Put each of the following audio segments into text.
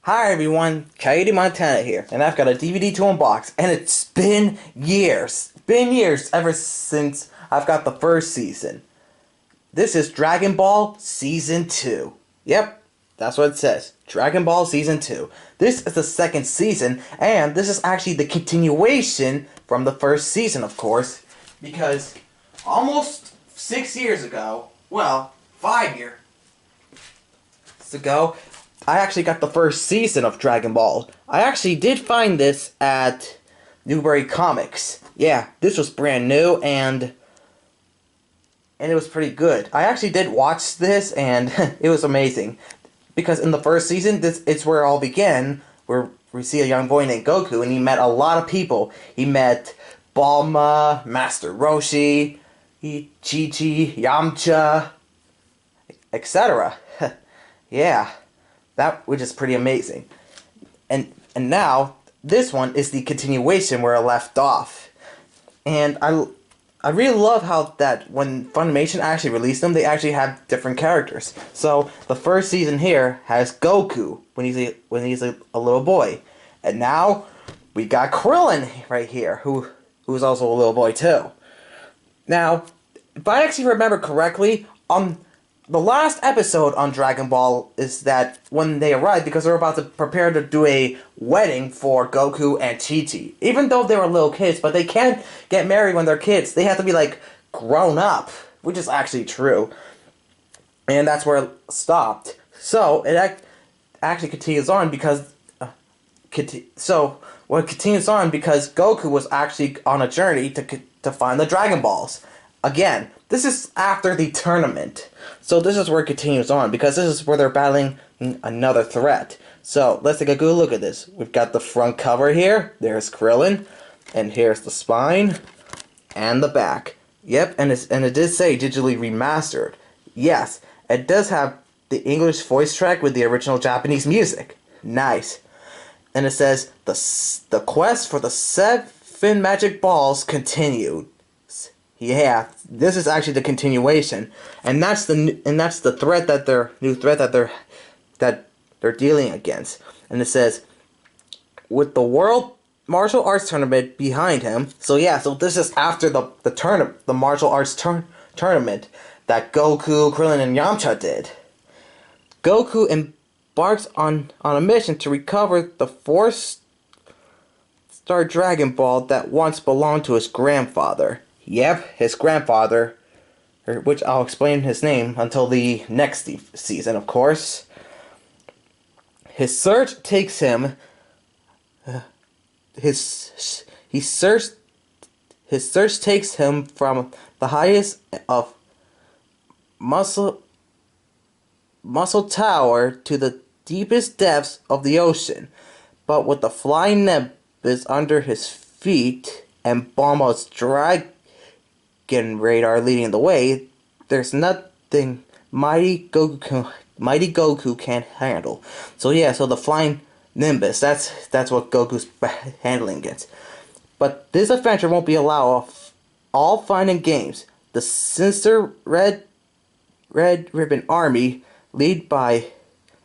Hi everyone, Coyote Montana here, and I've got a DVD to unbox, and it's been years. Been years ever since I've got the first season. This is Dragon Ball Season 2. Yep, that's what it says. Dragon Ball Season 2. This is the second season, and this is actually the continuation from the first season, of course, because almost 6 years ago, well, 5 years ago, I actually got the first season of Dragon Ball. I actually did find this at Newbury Comics. Yeah, this was brand new and it was pretty good. I actually did watch this and it was amazing. Because in the first season, it's where it all began, where we see a young boy named Goku and he met a lot of people. He met Bulma, Master Roshi, Chi-Chi, Yamcha, etc. Yeah. Which is pretty amazing. And now this one is the continuation where I left off. And I really love how that when Funimation actually released them, they actually have different characters. So the first season here has Goku when he's a little boy. And now we got Krillin right here, who's also a little boy too. Now, if I actually remember correctly, the last episode on Dragon Ball is that when they arrived, because they're about to prepare to do a wedding for Goku and Chi-Chi. Even though they were little kids, but they can't get married when they're kids. They have to be, like, grown up, which is actually true. And that's where it stopped. So, it actually continues on because... it continues on because Goku was actually on a journey to find the Dragon Balls. Again, this is after the tournament. So this is where it continues on, because this is where they're battling another threat. So let's take a good look at this. We've got the front cover here. There's Krillin. And here's the spine. And the back. Yep, and it did say digitally remastered. Yes, it does have the English voice track with the original Japanese music. Nice. And it says, the quest for the 7 magic balls continued. Yeah, this is actually the continuation, and that's the threat that they're dealing against. And it says, with the World Martial Arts Tournament behind him. So yeah, so this is after the martial arts tournament that Goku, Krillin, and Yamcha did. Goku embarks on a mission to recover the 4-star Dragon Ball that once belonged to his grandfather. Yep, his grandfather, which I'll explain his name until the next season, of course. His search takes him. His search takes him from the highest of Muscle Tower to the deepest depths of the ocean, but with the flying Nimbus under his feet and Bulma's dragon radar leading the way, there's nothing mighty Goku can't handle. So yeah, so the flying Nimbus, that's what Goku's handling against. But this adventure won't be allowed of all fun and games. The sinister Red Ribbon Army, led by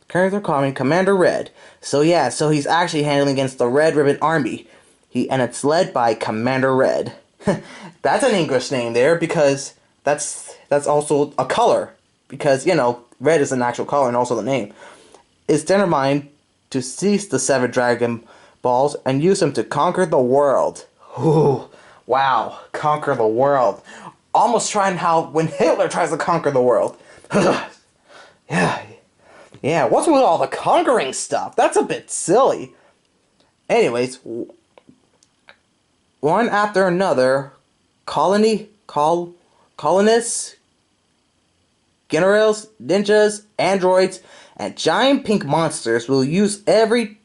character calling Commander Red. So yeah, so he's actually handling against the Red Ribbon Army. And it's led by Commander Red. That's an English name there, because that's also a color, because, you know, red is an actual color and also the name. It's determined to seize the 7 Dragon Balls and use them to conquer the world. Ooh, wow, conquer the world. Almost trying how when Hitler tries to conquer the world. Yeah, what's with all the conquering stuff? That's a bit silly. Anyways, one after another, colonists, generals, ninjas, androids, and giant pink monsters will use every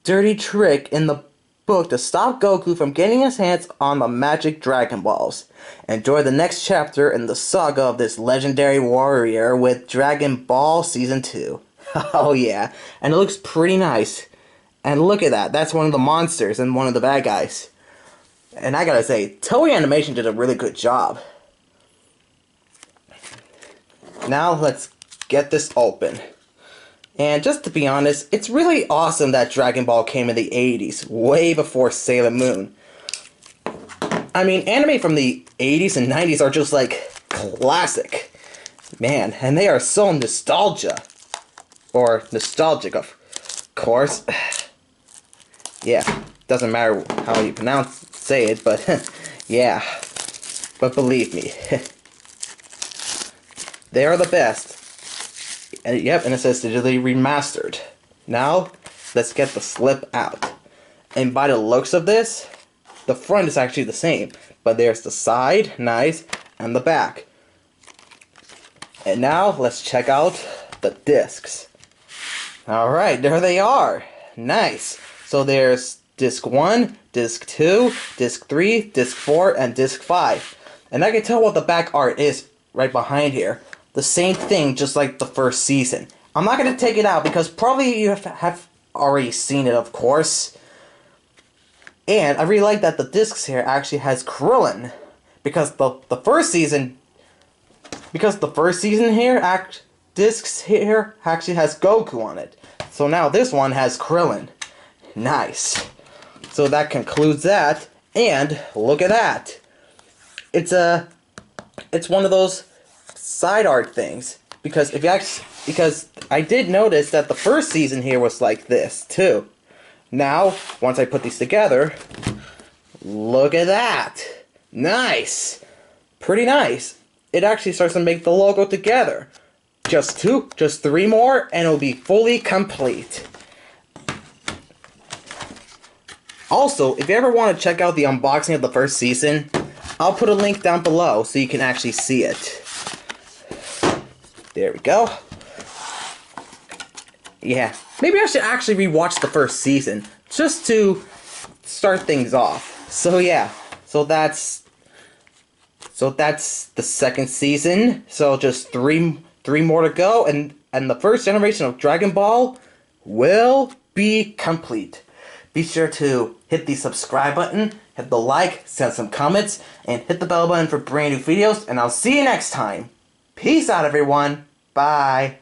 dirty trick in the book to stop Goku from getting his hands on the magic Dragon Balls. Enjoy the next chapter in the saga of this legendary warrior with Dragon Ball Season 2. Oh yeah, and it looks pretty nice. And look at that, that's one of the monsters and one of the bad guys. And I gotta say, Toei Animation did a really good job. Now let's get this open. And just to be honest, it's really awesome that Dragon Ball came in the 80s, way before Sailor Moon. I mean, anime from the 80s and 90s are just like classic. Man, and they are so nostalgic, of course. Yeah, doesn't matter how you say it, but yeah. But believe me, they are the best. And yep, and it says digitally remastered. Now, let's get the slip out. And by the looks of this, the front is actually the same, but there's the side, nice, and the back. And now, let's check out the discs. Alright, there they are. Nice. So there's disc 1, disc 2, disc 3, disc 4, and disc 5. And I can tell what the back art is right behind here. The same thing, just like the first season. I'm not going to take it out because probably you have already seen it, of course. And I really like that the discs here actually has Krillin. Because the first season here, discs here actually has Goku on it. So now this one has Krillin. Nice. So that concludes that. And look at that. It's one of those side art things. Because I did notice that the first season here was like this too. Now, once I put these together, look at that. Nice. Pretty nice. It actually starts to make the logo together. Just 3 more, and it'll be fully complete. Also, if you ever want to check out the unboxing of the first season, I'll put a link down below so you can actually see it. There we go. Yeah, maybe I should actually rewatch the first season, just to start things off. So yeah, so that's the second season. So just three more to go, and the first generation of Dragon Ball will be complete. Be sure to hit the subscribe button, hit the like, send some comments, and hit the bell button for brand new videos, and I'll see you next time. Peace out, everyone. Bye.